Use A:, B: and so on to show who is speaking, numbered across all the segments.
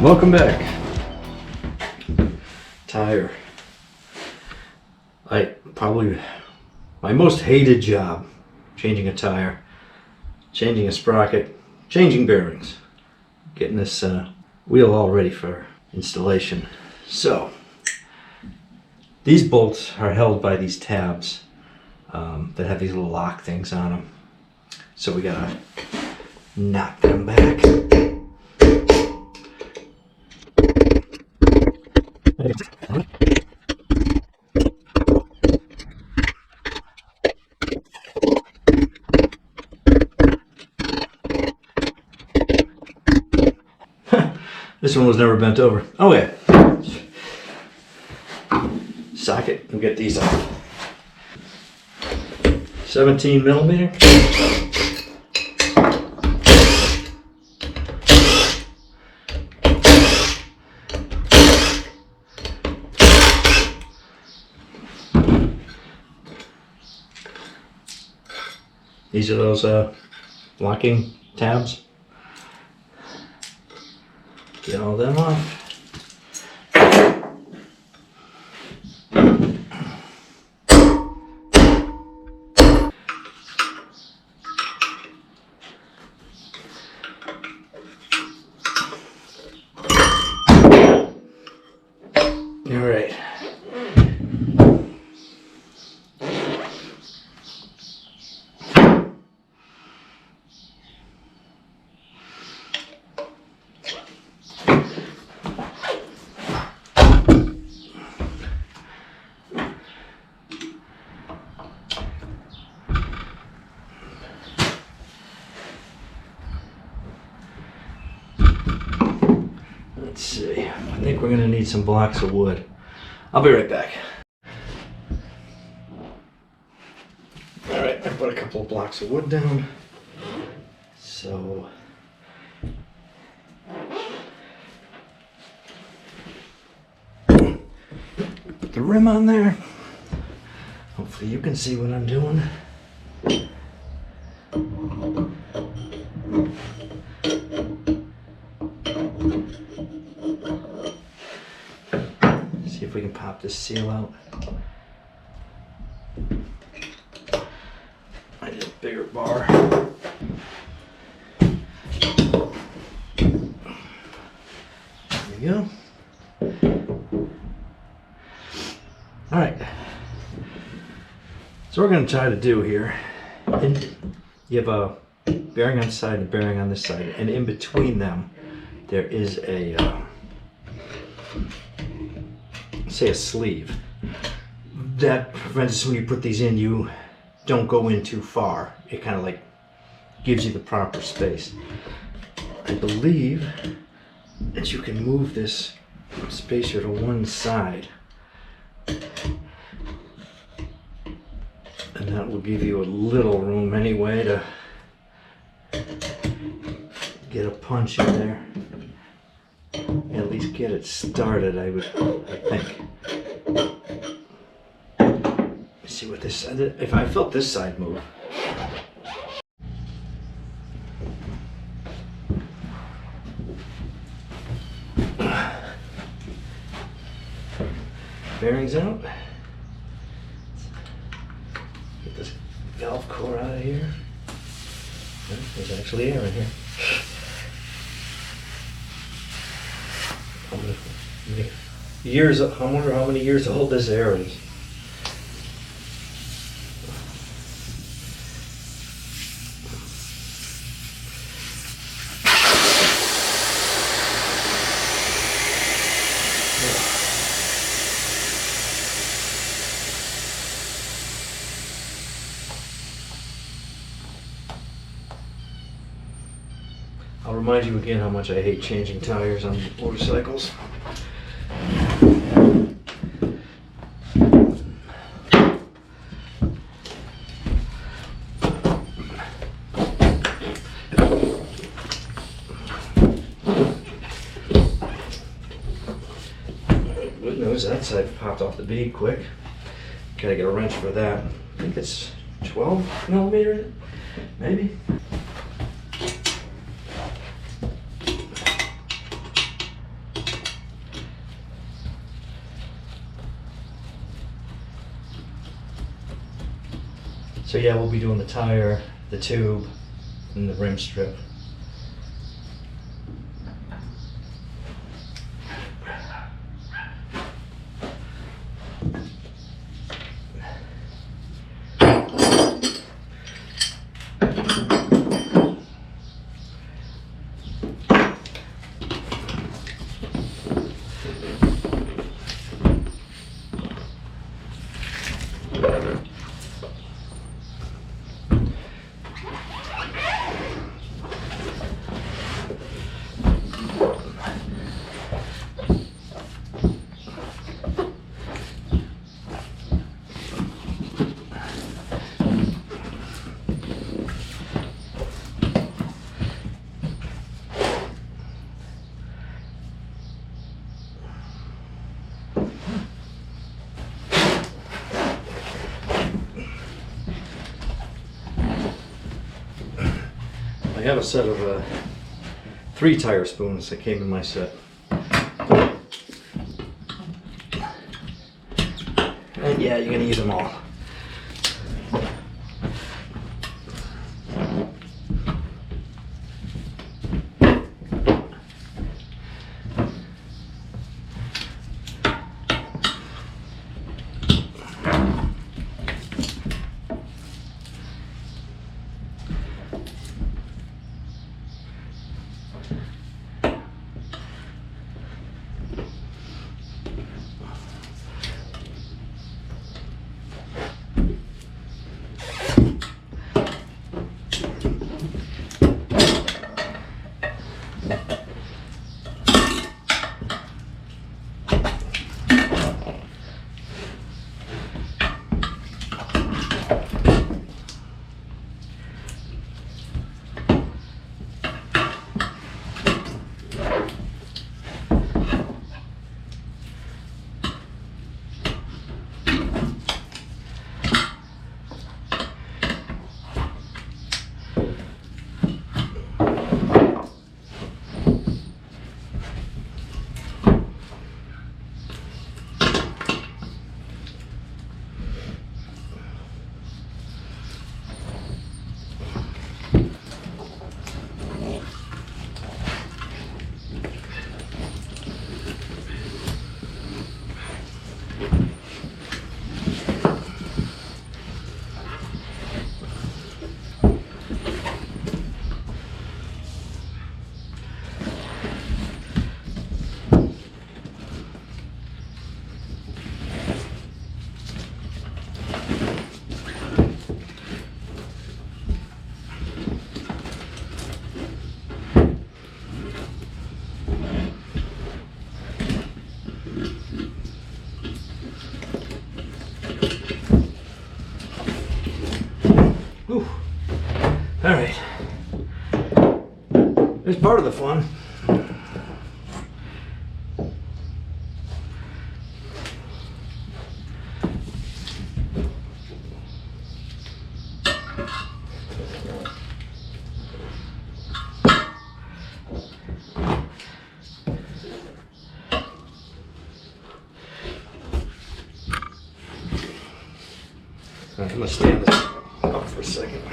A: Welcome back. Tire. Probably my most hated job, changing a tire, changing a sprocket, changing bearings, getting this wheel all ready for installation. So these bolts are held by these tabs that have these little lock things on them. So we gotta knock them back. This one was never bent over. Oh yeah. Socket, we'll get these off. 17 millimeter. These are those locking tabs. Get all them off. All right. Let's see, I think we're gonna need some blocks of wood. I'll be right back. All right, I put a couple of blocks of wood down. So, put the rim on there. Hopefully you can see what I'm doing. See if we can pop this seal out. I need a bigger bar. There we go. All right. So what we're going to try to do here, you have a bearing on this side and a bearing on this side, and in between them there is a say a sleeve that prevents when you put these in, you don't go in too far. It kind of like gives you the proper space. I believe that you can move this spacer to one side, and that will give you a little room anyway to get a punch in there. At least get it started, I think. Let's see what this side, if I felt this side move. Bearings out. Get this valve core out of here. There's actually air in here. Years, I wonder how many years old this air is. I'll remind you again how much I hate changing tires on motorcycles. Good news, that side popped off the bead quick. Gotta get a wrench for that. I think it's 12 millimeter, maybe. yeah, we'll be doing the tire, the tube, and the rim strip. I have a set of 3 tire spoons that came in my set. And yeah, you're gonna use them all. Whew. All right. There's part of the fun. I'm going to stand this up for a second.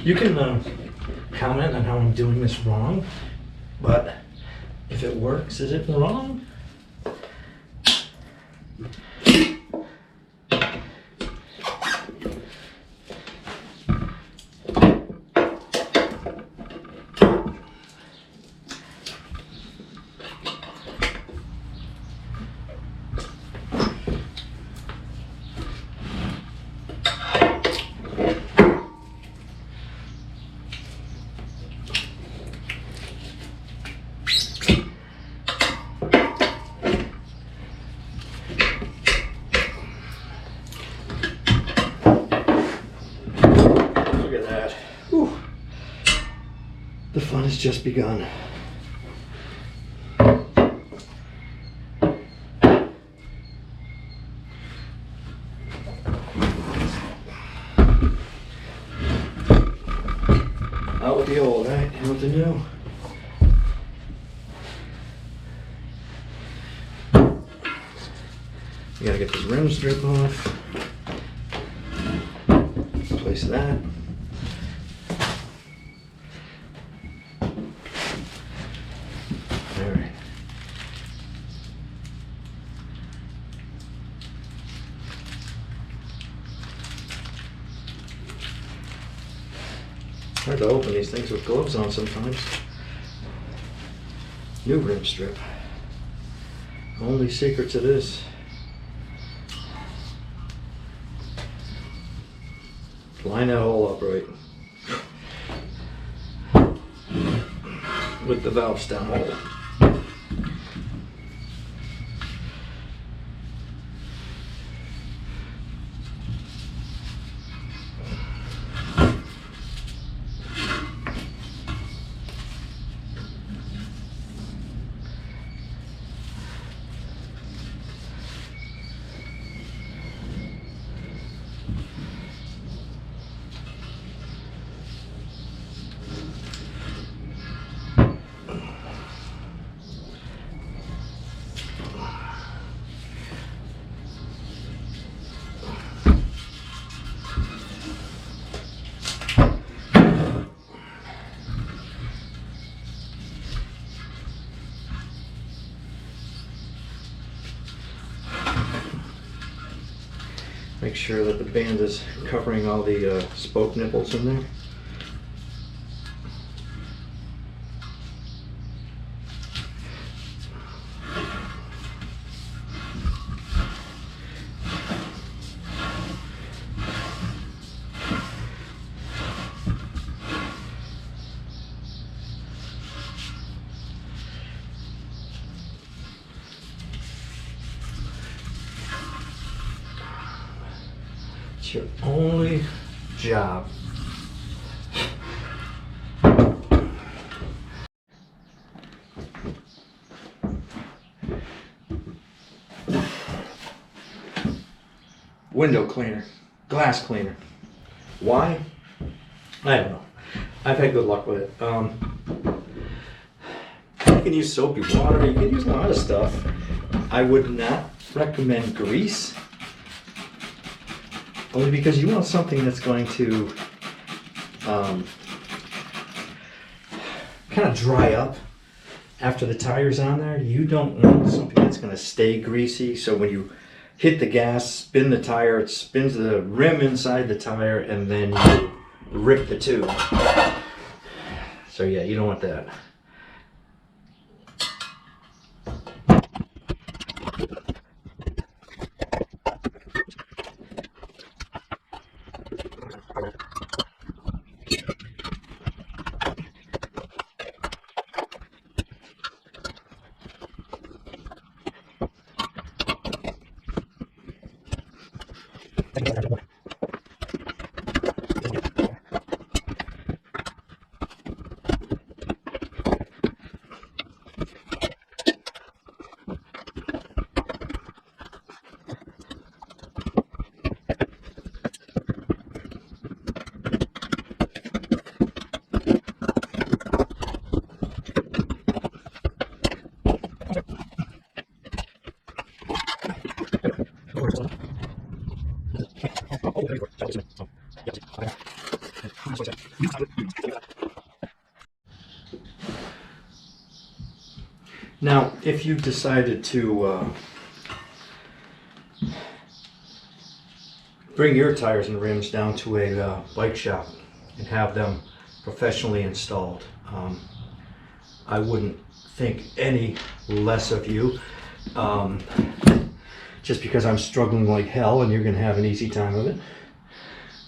A: You can comment on how I'm doing this wrong, But if it works, is it wrong? The fun has just begun. Out with the old, right? In with the new. You gotta get this rim strip off. Replace that. Alright. Hard to open these things with gloves on sometimes. New rim strip. Only secret to this. Line that hole up right. With the valve stem hole. Make sure that the band is covering all the spoke nipples in there. It's your only job. Window cleaner, glass cleaner. Why? I don't know. I've had good luck with it. You can use soapy water, you can use a lot of stuff. I would not recommend grease. Only because you want something that's going to kind of dry up after the tire's on there. You don't want something that's going to stay greasy. So when you hit the gas, spin the tire, it spins the rim inside the tire, and then you rip the tube. So yeah, you don't want that. Now, if you decided to bring your tires and rims down to a bike shop and have them professionally installed, I wouldn't think any less of you. Just because I'm struggling like hell and you're going to have an easy time of it.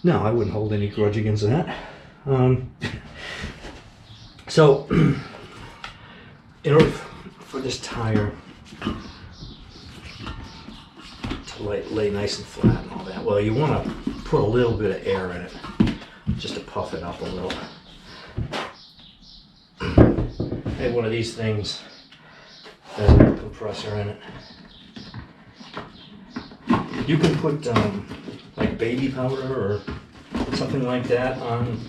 A: No, I wouldn't hold any grudge against that. So, in order for this tire to lay nice and flat and all that, well, you want to put a little bit of air in it, just to puff it up a little. I have one of these things that has an air compressor in it. You can put like baby powder or something like that on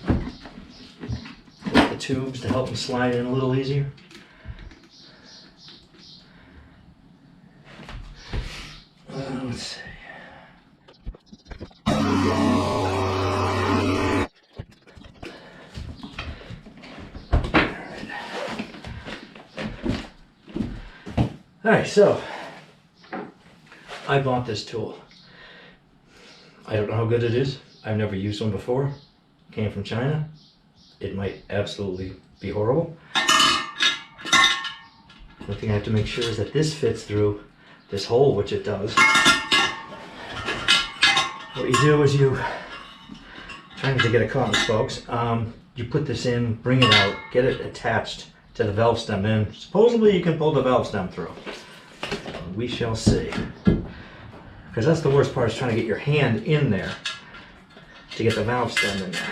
A: the tubes to help them slide in a little easier. Let's see. Alright, so I bought this tool. I don't know how good it is. I've never used one before. It came from China. It might absolutely be horrible. The thing I have to make sure is that this fits through this hole, which it does. What you do is you, trying not to get it caught, folks, you put this in, bring it out, get it attached to the valve stem, and supposedly you can pull the valve stem through. We shall see. Because that's the worst part, is trying to get your hand in there to get the valve stem in there.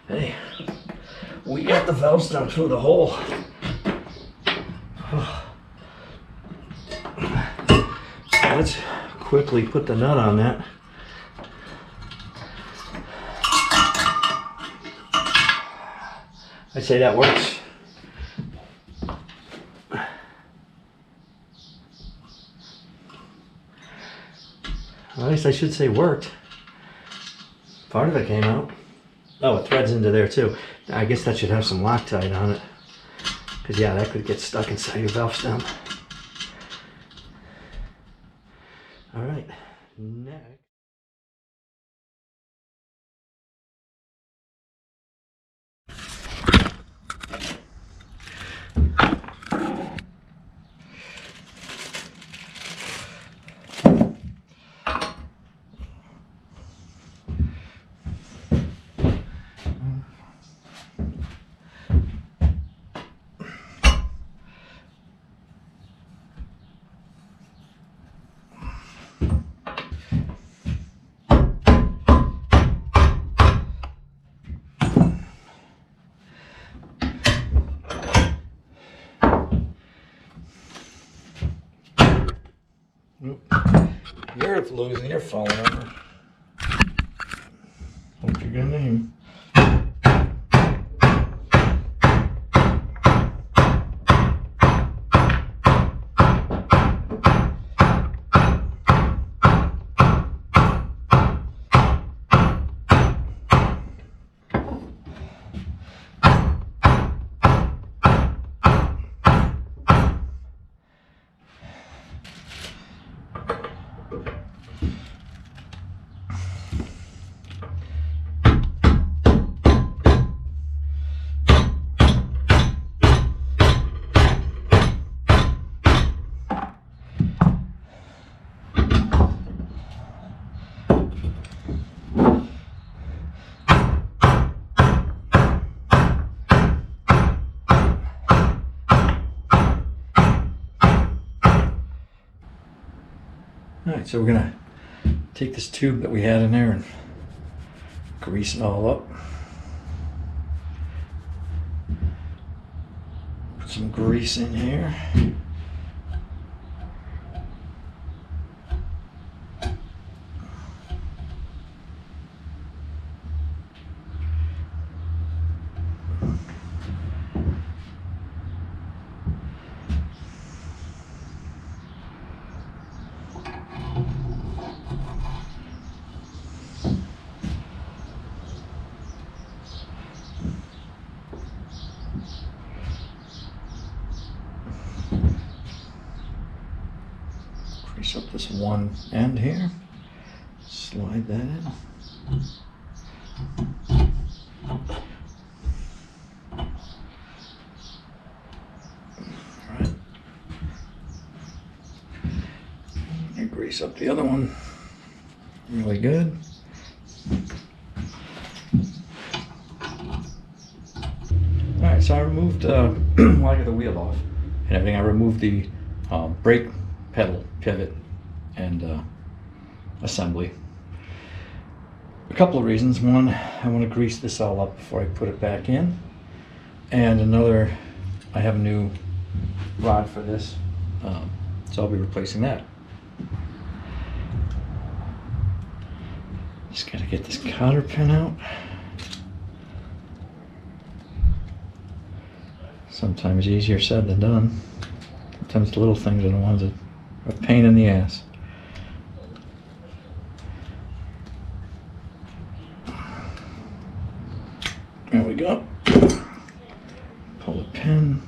A: Hey, we got the valve stem through the hole. Let's quickly put the nut on that. I'd say that works. At least I should say worked. Part of it came out. Oh, it threads into there too. I guess that should have some Loctite on it. Because yeah, that could get stuck inside your valve stem. Alright, next. You're losing, you're falling over. Hope you're gonna aim. Alright, so we're gonna take this tube that we had in there and grease it all up. Put some grease in here. Grease up this one end here. Slide that in. Alright. And grease up the other one really good. Alright, so I removed, well, I got the wheel off and everything. I removed the brake pedal, pivot, and assembly. A couple of reasons. One, I want to grease this all up before I put it back in. And another, I have a new rod for this, so I'll be replacing that. Just gotta get this cotter pin out. Sometimes easier said than done. Sometimes the little things are the ones that are a pain in the ass. There we go. Pull the pin.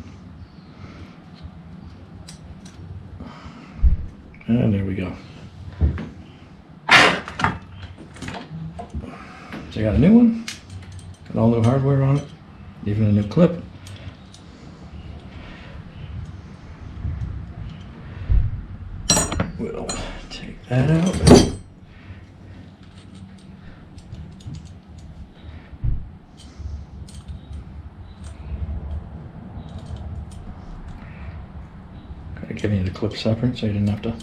A: And there we go. So I got a new one. Got all new hardware on it. Even a new clip. We'll take that out. Gotta give you the clip separate so you didn't have to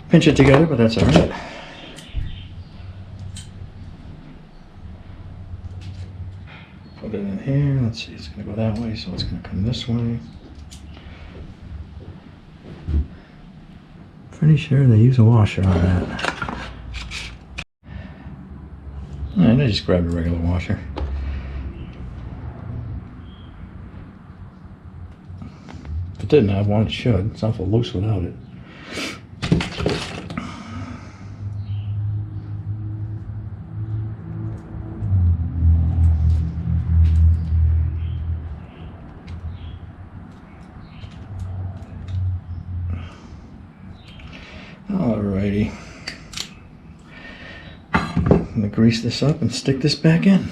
A: pinch it together, but that's alright. Put it in here. Let's see, it's gonna go that way, so it's gonna come this way. Pretty sure they use a washer on that. And I just grabbed a regular washer. If it didn't have one, it should. It's awful loose without it. Alrighty. I'm gonna grease this up and stick this back in.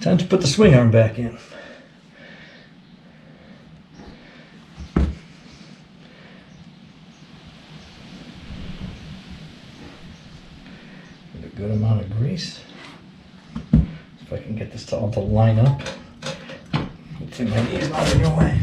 A: Time to put the swing arm back in. With a good amount of grease. If I can get this all to line up. Hopefully my knee's not in your way.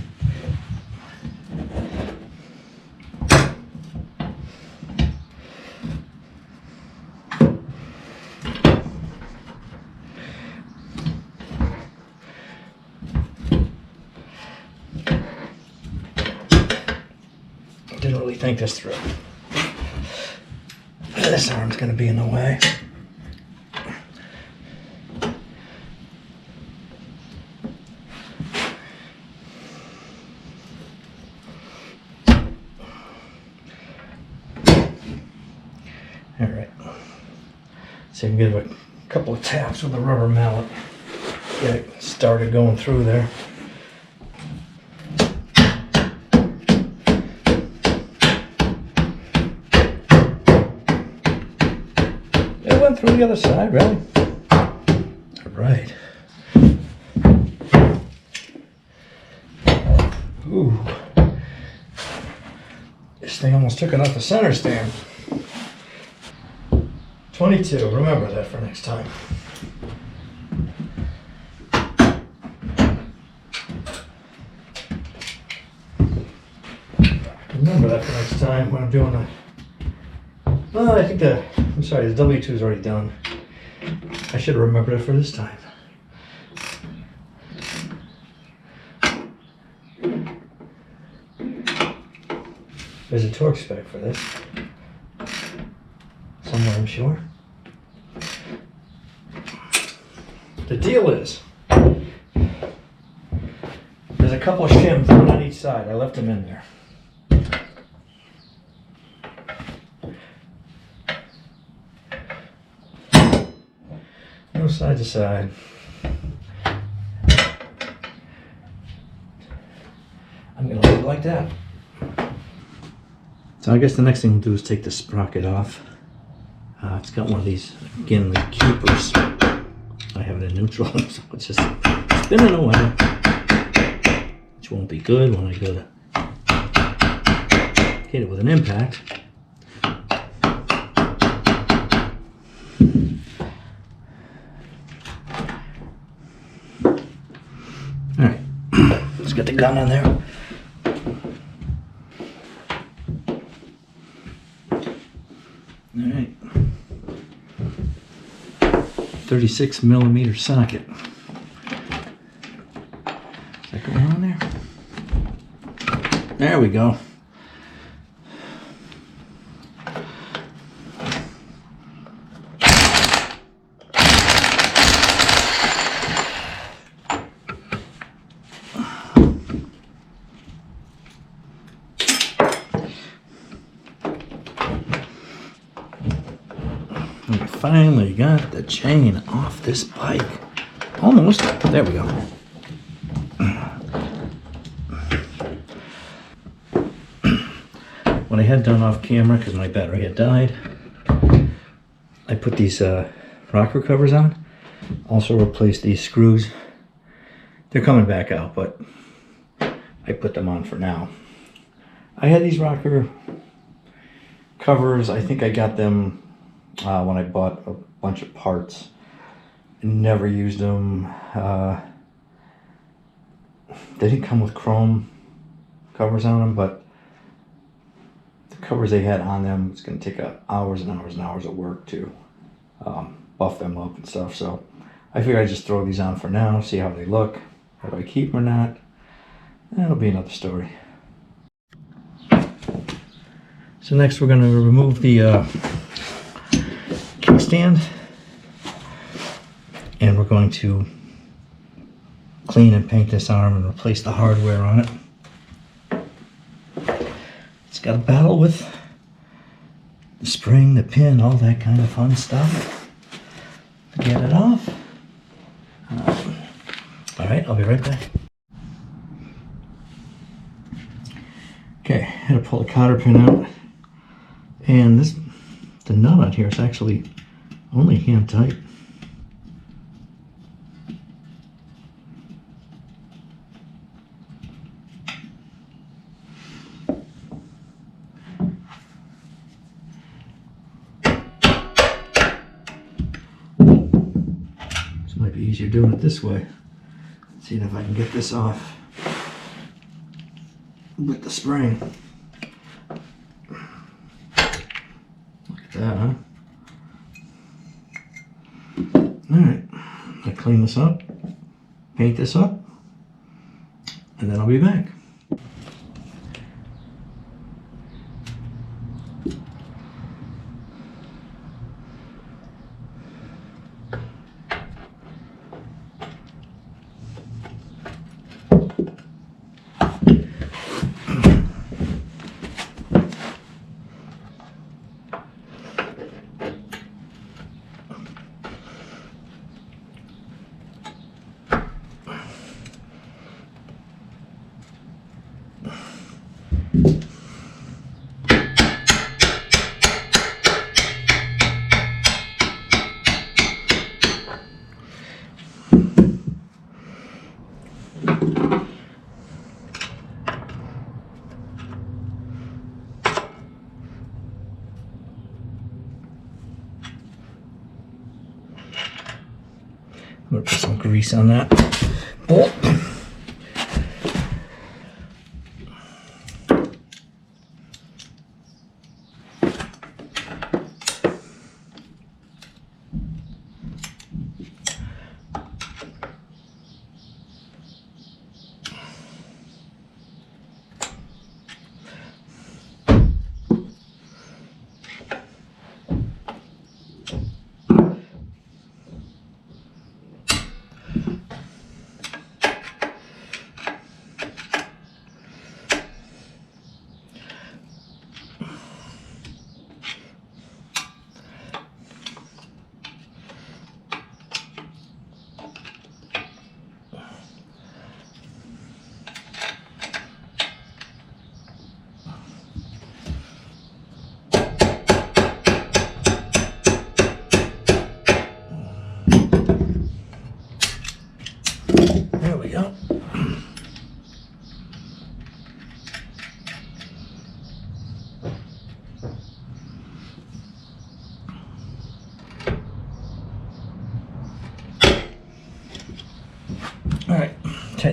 A: Didn't really think this through. This arm's gonna be in the way. All right. So you can give it a couple of taps with a rubber mallet. Get it started going through there. Through the other side, really. All right. Ooh. This thing almost took it off the center stand. 22, remember that for next time. remember that for next time when I'm doing the. Well, I think I'm sorry, the W2 is already done. I should have remembered it for this time. There's a torque spec for this. Somewhere, I'm sure. The deal is, there's a couple of shims, one on each side. I left them in there. No side to side. I'm gonna leave it like that. So I guess the next thing we'll do is take the sprocket off. It's got one of these, again, the keepers. I have it in neutral, so it's just spinning away, which won't be good when I go to hit it with an impact. Alright, let's get the gun on there. Alright, 36mm socket. Is that going on there? There we go. We finally got the chain off this bike. Almost. There we go. What I had done off camera, because my battery had died, I put these rocker covers on. Also replaced these screws. They're coming back out, but I put them on for now. I had these rocker covers. I think I got them when I bought a bunch of parts. Never used them. They didn't come with chrome covers on them, but the covers they had on them, it's going to take hours and hours and hours of work to buff them up and stuff. So I figured I'd just throw these on for now, see how they look. Whether I keep them or not, that'll be another story. So next we're going to remove the kickstand, and we're going to clean and paint this arm and replace the hardware on it. It's got a battle with the spring, the pin, all that kind of fun stuff to get it off. Alright, I'll be right back. Okay, I had to pull the cotter pin out, and the nut on here is actually only hand tight. This might be easier doing it this way. Let's see if I can get this off with the spring. Look at that, huh? Alright, I clean this up, paint this up, and then I'll be back. I'm going to put some grease on that bolt.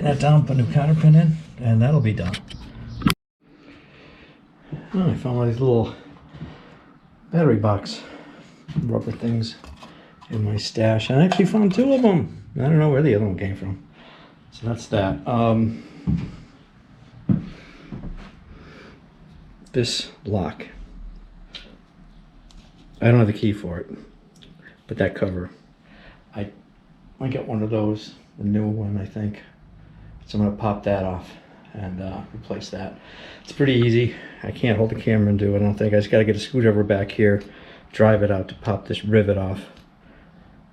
A: tighten that down, put a new counter pin in, and that'll be done. Oh, I found one of these little battery box rubber things in my stash. I actually found 2 of them. I don't know where the other one came from. So that's that. This lock. I don't have the key for it, but that cover. I got one of those, the new one, I think. So I'm gonna pop that off and replace that. It's pretty easy. I can't hold the camera and do it, I don't think. I just gotta get a screwdriver back here, drive it out to pop this rivet off,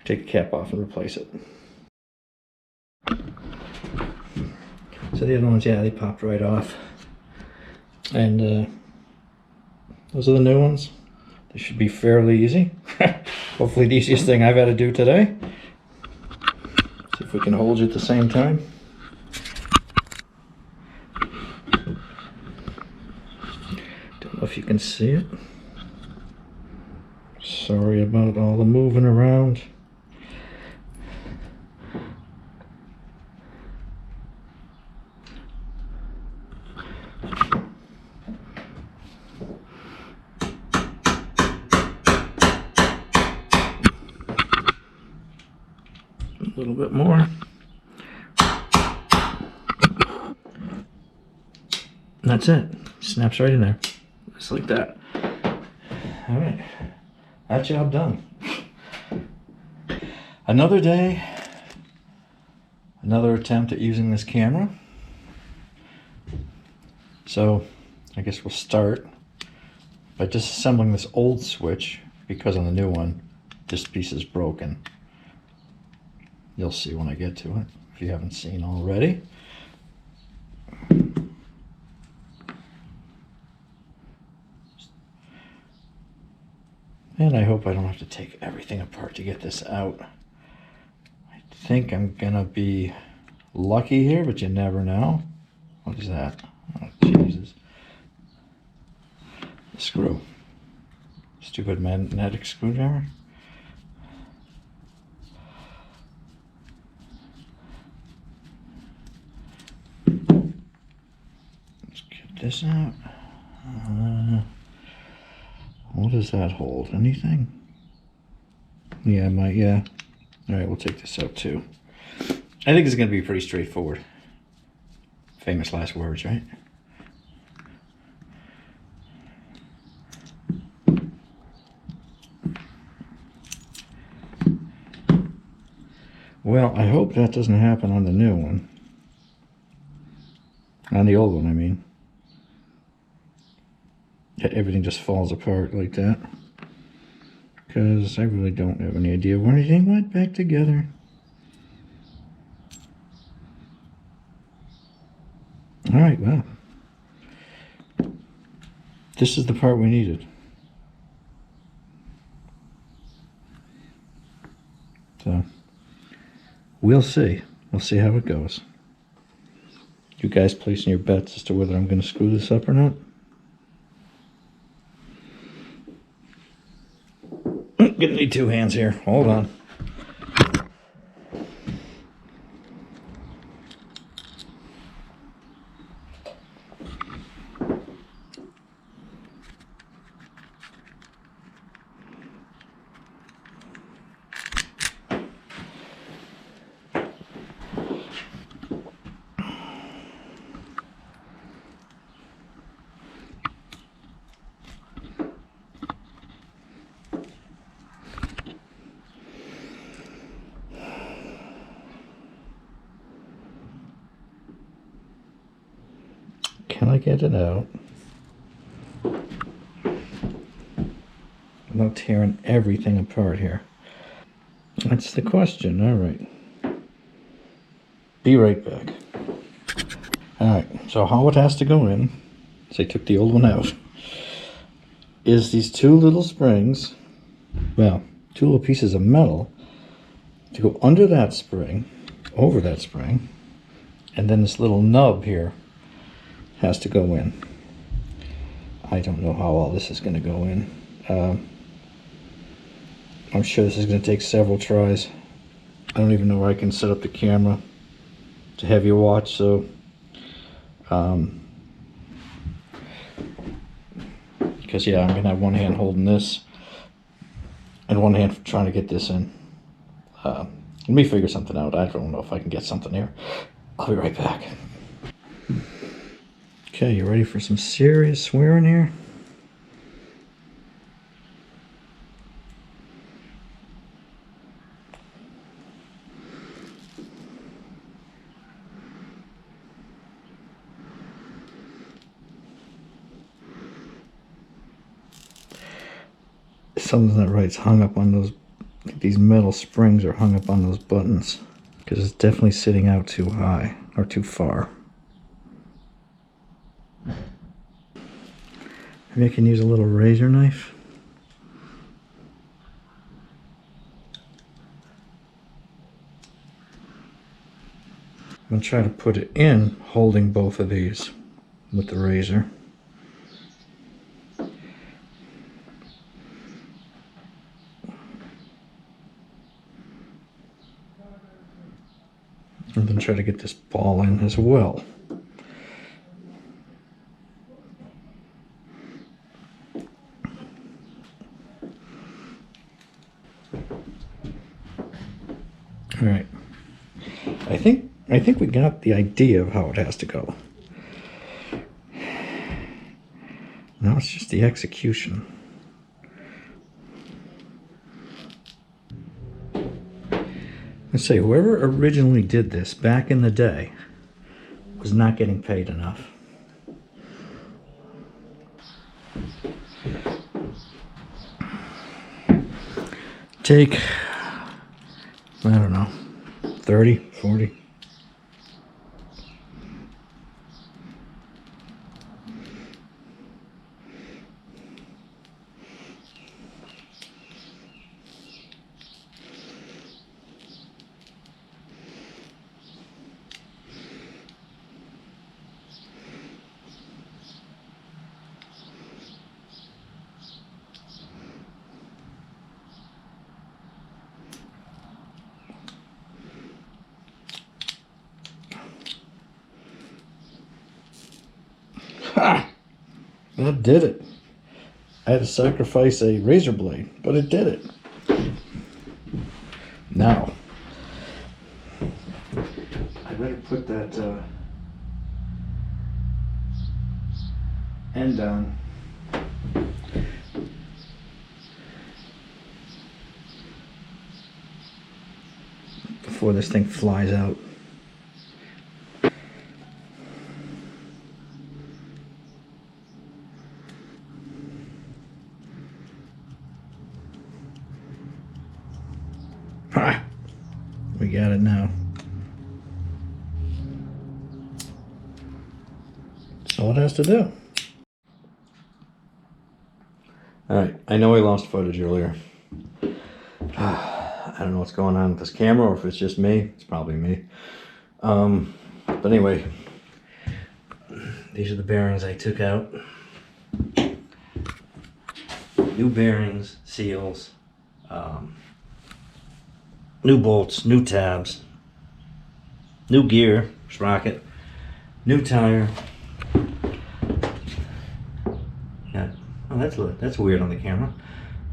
A: take the cap off and replace it. So the other ones, yeah, they popped right off. And those are the new ones. They should be fairly easy. Hopefully the easiest thing I've had to do today. See if we can hold you at the same time. Don't know if you can see it. Sorry about all the moving around. A little bit more. And that's it. Snaps right in there. Just like that. All right. That job done. Another day. Another attempt at using this camera. So I guess we'll start by disassembling this old switch, because on the new one this piece is broken. You'll see when I get to it, if you haven't seen already. And I hope I don't have to take everything apart to get this out. I think I'm gonna be lucky here, but you never know. What is that? Oh, Jesus. The screw. Stupid magnetic screwdriver. This out. What does that hold? Anything? Yeah, yeah. All right, we'll take this out too. I think it's going to be pretty straightforward. Famous last words, right? Well, I hope that doesn't happen on the new one. On the old one, I mean. Everything just falls apart like that, because I really don't have any idea where anything went back together. All right, well, this is the part we needed. So we'll see how it goes. You guys placing your bets as to whether I'm going to screw this up or not. Gonna need 2 hands here. Hold on. Can I get it out without tearing everything apart here? That's the question. All right. Be right back. All right. So how it has to go in, so I took the old one out, is these 2 little springs, well, 2 little pieces of metal to go under that spring, over that spring, and then this little nub here has to go in. I don't know how all this is going to go in. I'm sure this is going to take several tries. I don't even know where I can set up the camera It's a heavier watch, so because yeah, I'm gonna have one hand holding this and one hand trying to get this in. Let me figure something out. I don't know if I can get something here. I'll be right back. Okay, you ready for some serious swearing here? Something's not right. It's hung up on those, these metal springs are hung up on those buttons because it's definitely sitting out too high or too far. Maybe I can use a little razor knife. I'm going to try to put it in holding both of these with the razor. And then try to get this ball in as well. All right. I think we got the idea of how it has to go. Now it's just the execution. Let's say whoever originally did this back in the day was not getting paid enough. Take, I don't know, 30, 40. Ha! That did it. I had to sacrifice a razor blade, but it did it. Now, I better put that end on. Before this thing flies out. Ha! We got it now. That's all it has to do. Alright, I know I lost footage earlier. I don't know what's going on with this camera, or if it's just me. It's probably me. But anyway, these are the bearings I took out. New bearings, seals, new bolts, new tabs, new gear, sprocket, new tire. Yeah, oh, that's weird on the camera.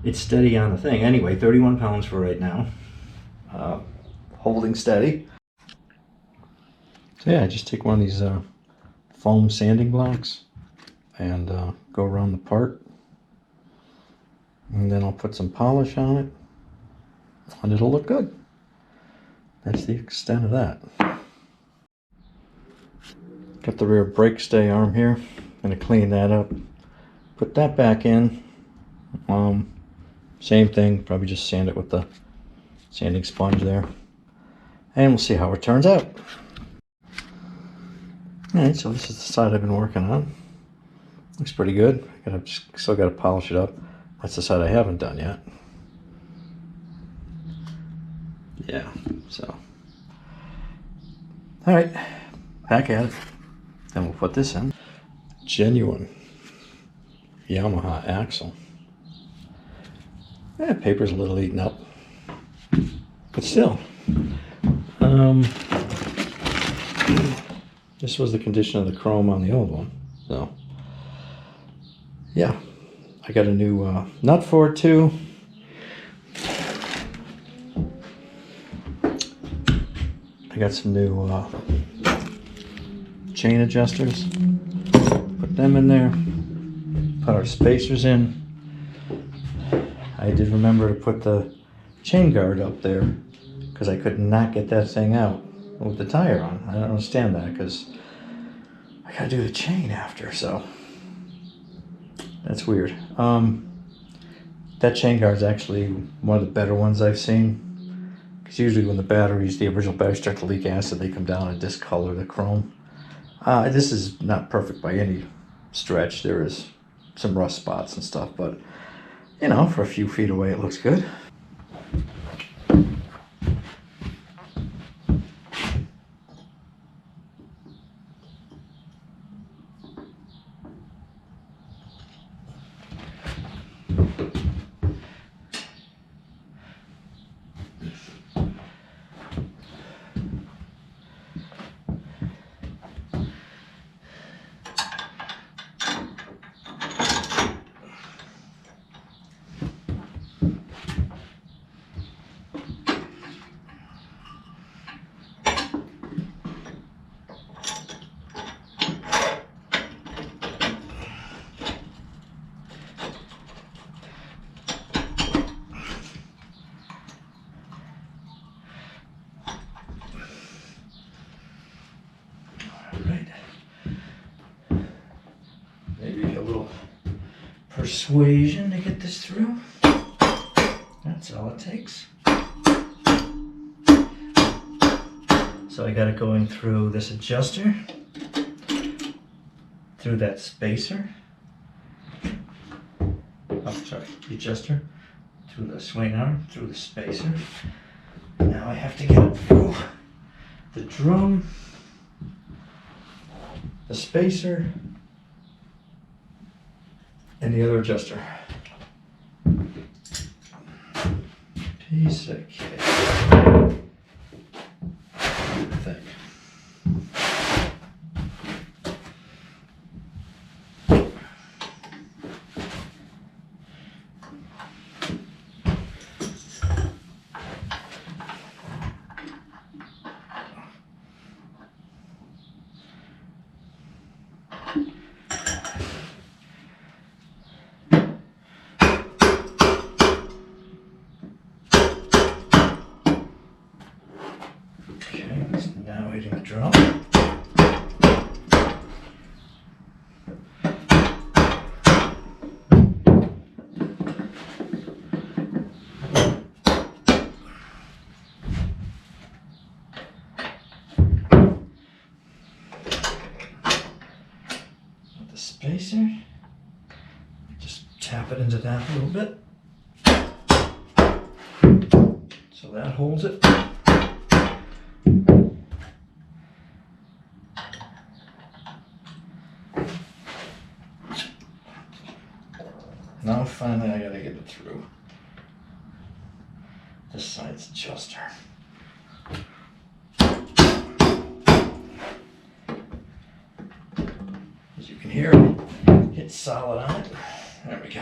A: It's steady on the thing. Anyway, 31 pounds for right now. Holding steady. So yeah, I just take one of these foam sanding blocks and go around the part. And then I'll put some polish on it and it'll look good. That's the extent of that. Got the rear brake stay arm here. Gonna clean that up. Put that back in. Same thing, probably just sand it with the sanding sponge there. And we'll see how it turns out. Alright, so this is the side I've been working on. Looks pretty good. Still gotta polish it up. That's the side I haven't done yet. Yeah, so. Alright, back at it. Then we'll put this in. Genuine Yamaha axle. Yeah, paper's a little eaten up, but still. This was the condition of the chrome on the old one. So, yeah. I got a new nut for it too. I got some new chain adjusters. Put them in there. Put our spacers in. I did remember to put the chain guard up there because I could not get that thing out with the tire on. I don't understand that because I gotta do the chain after, so that's weird. That chain guard is actually one of the better ones I've seen. Because usually when the original batteries start to leak acid, they come down and discolor the chrome. This is not perfect by any stretch. There is some rust spots and stuff, but you know, for a few feet away it looks good. Maybe a little persuasion to get this through. That's all it takes. So I got it going through this adjuster, through that spacer. Oh, sorry, the adjuster, through the swing arm, through the spacer. Now I have to get it through the drum, the spacer, and the other adjuster. Piece of cake. I think. Now hitting the drum. With the spacer, just tap it into that a little bit. So that holds it. Now finally I gotta get it through this side's adjuster. As you can hear, it hits solid on it. There we go.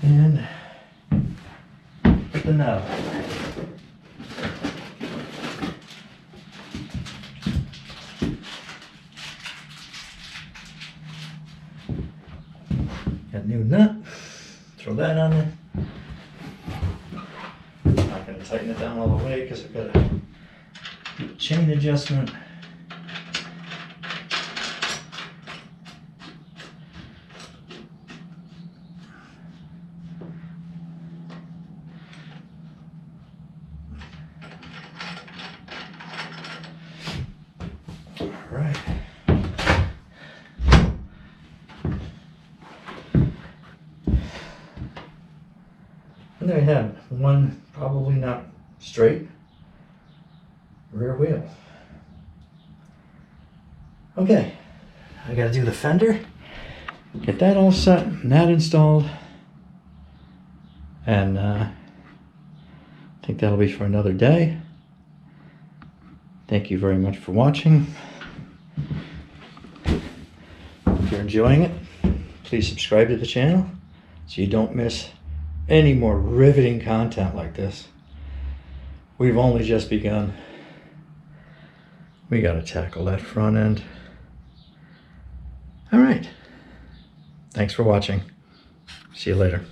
A: And put the nut on. Got a new nut. Throw that on there. I'm not going to tighten it down all the way because I've got to do a chain adjustment. Right. think I had one probably not straight rear wheel. Okay, I gotta do the fender, get that all set and that installed, and I think that'll be for another day. Thank you very much for watching. If you're enjoying it, please subscribe to the channel so you don't miss any more riveting content like this. We've only just begun. We gotta tackle that front end. All right. Thanks for watching. See you later.